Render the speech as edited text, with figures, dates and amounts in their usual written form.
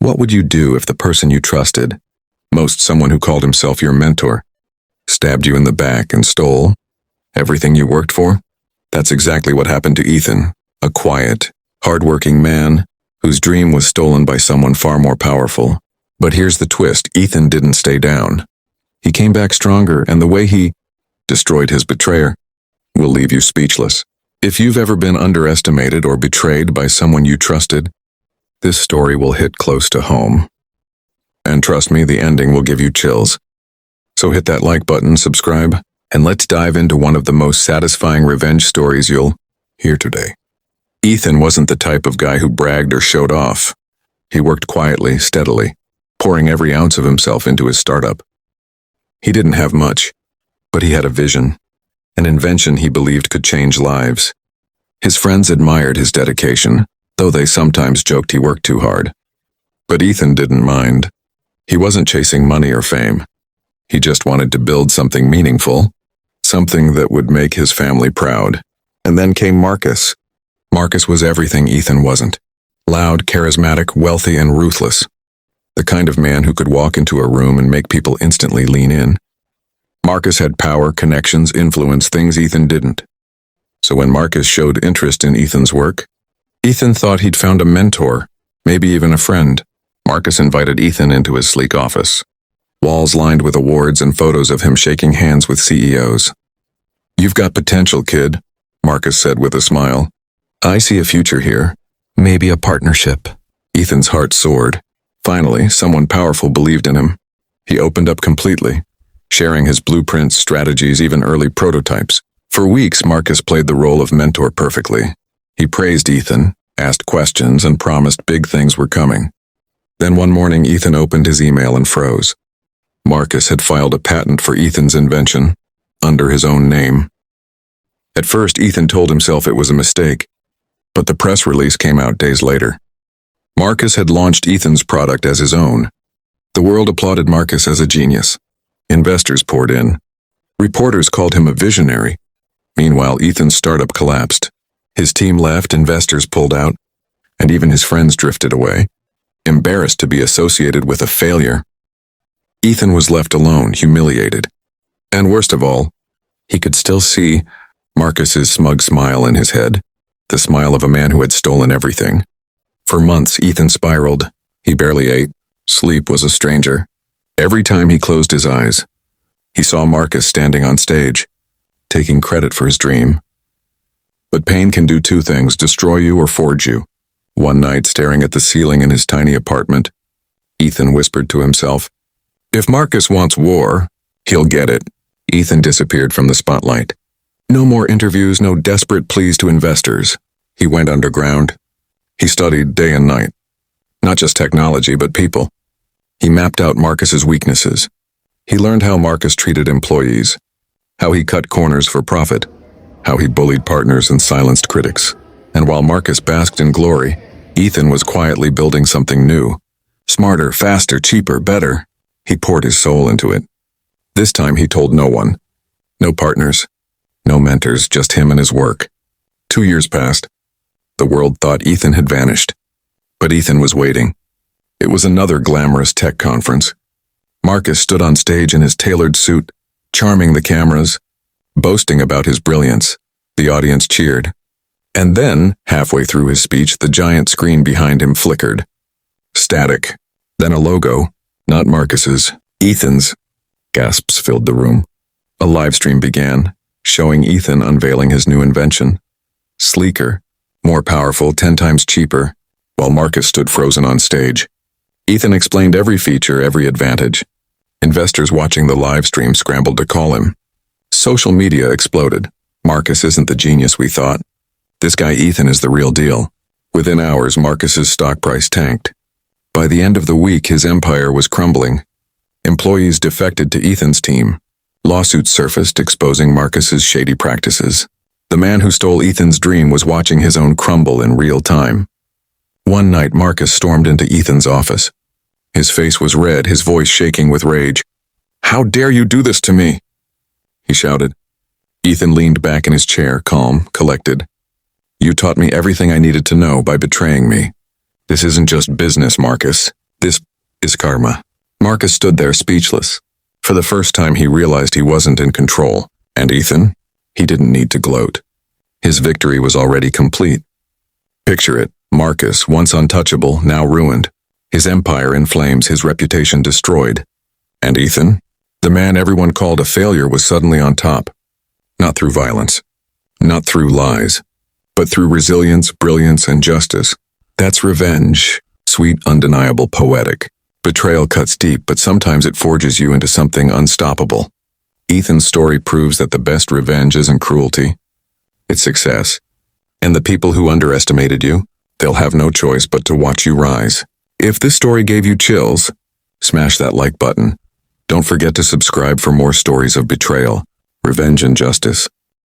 What would you do if the person you trusted, most someone who called himself your mentor, stabbed you in the back and stole everything you worked for? That's exactly what happened to Ethan, a quiet, hard-working man whose dream was stolen by someone far more powerful. But here's the twist: Ethan didn't stay down. He came back stronger, and the way he destroyed his betrayer will leave you speechless. If you've ever been underestimated or betrayed by someone you trusted, this story will hit close to home. And trust me, the ending will give you chills. So hit that like button, subscribe, and let's dive into one of the most satisfying revenge stories you'll hear today. Ethan wasn't the type of guy who bragged or showed off. He worked quietly, steadily, pouring every ounce of himself into his startup. He didn't have much, but he had a vision, an invention he believed could change lives. His friends admired his dedication, though they sometimes joked he worked too hard. But Ethan didn't mind. He wasn't chasing money or fame. He just wanted to build something meaningful, something that would make his family proud. And then came Marcus. Marcus was everything Ethan wasn't. Loud, charismatic, wealthy, and ruthless. The kind of man who could walk into a room and make people instantly lean in. Marcus had power, connections, influence, things Ethan didn't. So when Marcus showed interest in Ethan's work, Ethan thought he'd found a mentor, maybe even a friend. Marcus invited Ethan into his sleek office. Walls lined with awards and photos of him shaking hands with CEOs. "You've got potential, kid," Marcus said with a smile. "I see a future here. Maybe a partnership." Ethan's heart soared. Finally, someone powerful believed in him. He opened up completely, sharing his blueprints, strategies, even early prototypes. For weeks, Marcus played the role of mentor perfectly. He praised Ethan, asked questions, and promised big things were coming. Then one morning, Ethan opened his email and froze. Marcus had filed a patent for Ethan's invention, under his own name. At first, Ethan told himself it was a mistake, but the press release came out days later. Marcus had launched Ethan's product as his own. The world applauded Marcus as a genius. Investors poured in. Reporters called him a visionary. Meanwhile, Ethan's startup collapsed. His team left, investors pulled out, and even his friends drifted away, embarrassed to be associated with a failure. Ethan was left alone, humiliated. And worst of all, he could still see Marcus's smug smile in his head, the smile of a man who had stolen everything. For months, Ethan spiraled. He barely ate. Sleep was a stranger. Every time he closed his eyes, he saw Marcus standing on stage, taking credit for his dream. But pain can do two things: destroy you or forge you. One night, staring at the ceiling in his tiny apartment, Ethan whispered to himself, "If Marcus wants war, he'll get it." Ethan disappeared from the spotlight. No more interviews, no desperate pleas to investors. He went underground. He studied day and night. Not just technology, but people. He mapped out Marcus's weaknesses. He learned how Marcus treated employees, how he cut corners for profit, how he bullied partners and silenced critics. And while Marcus basked in glory, Ethan was quietly building something new. Smarter, faster, cheaper, better. He poured his soul into it. This time he told no one. No partners, no mentors, just him and his work. 2 years passed. The world thought Ethan had vanished. But Ethan was waiting. It was another glamorous tech conference. Marcus stood on stage in his tailored suit, charming the cameras, boasting about his brilliance. The audience cheered. And then, halfway through his speech, the giant screen behind him flickered. Static. Then a logo, not Marcus's, Ethan's. Gasps filled the room. A live stream began, showing Ethan unveiling his new invention. Sleeker, more powerful, 10 times cheaper, while Marcus stood frozen on stage. Ethan explained every feature, every advantage. Investors watching the live stream scrambled to call him. Social media exploded. Marcus isn't the genius we thought. This guy Ethan is the real deal. Within hours, Marcus's stock price tanked. By the end of the week, his empire was crumbling. Employees defected to Ethan's team. Lawsuits surfaced exposing Marcus's shady practices. The man who stole Ethan's dream was watching his own crumble in real time. One night, Marcus stormed into Ethan's office. His face was red, his voice shaking with rage. "How dare you do this to me?" he shouted. Ethan leaned back in his chair, calm, collected. "You taught me everything I needed to know by betraying me. This isn't just business, Marcus. This is karma. Marcus stood there speechless. For the first time he realized he wasn't in control. And Ethan? He didn't need to gloat. His victory was already complete. Picture it, Marcus, once untouchable, now ruined. His empire in flames, his reputation destroyed. And Ethan? The man everyone called a failure was suddenly on top. Not through violence. Not through lies. But through resilience, brilliance, and justice. That's revenge. Sweet, undeniable, poetic. Betrayal cuts deep, but sometimes it forges you into something unstoppable. Ethan's story proves that the best revenge isn't cruelty. It's success. And the people who underestimated you, they'll have no choice but to watch you rise. If this story gave you chills, smash that like button. Don't forget to subscribe for more stories of betrayal, revenge, and justice.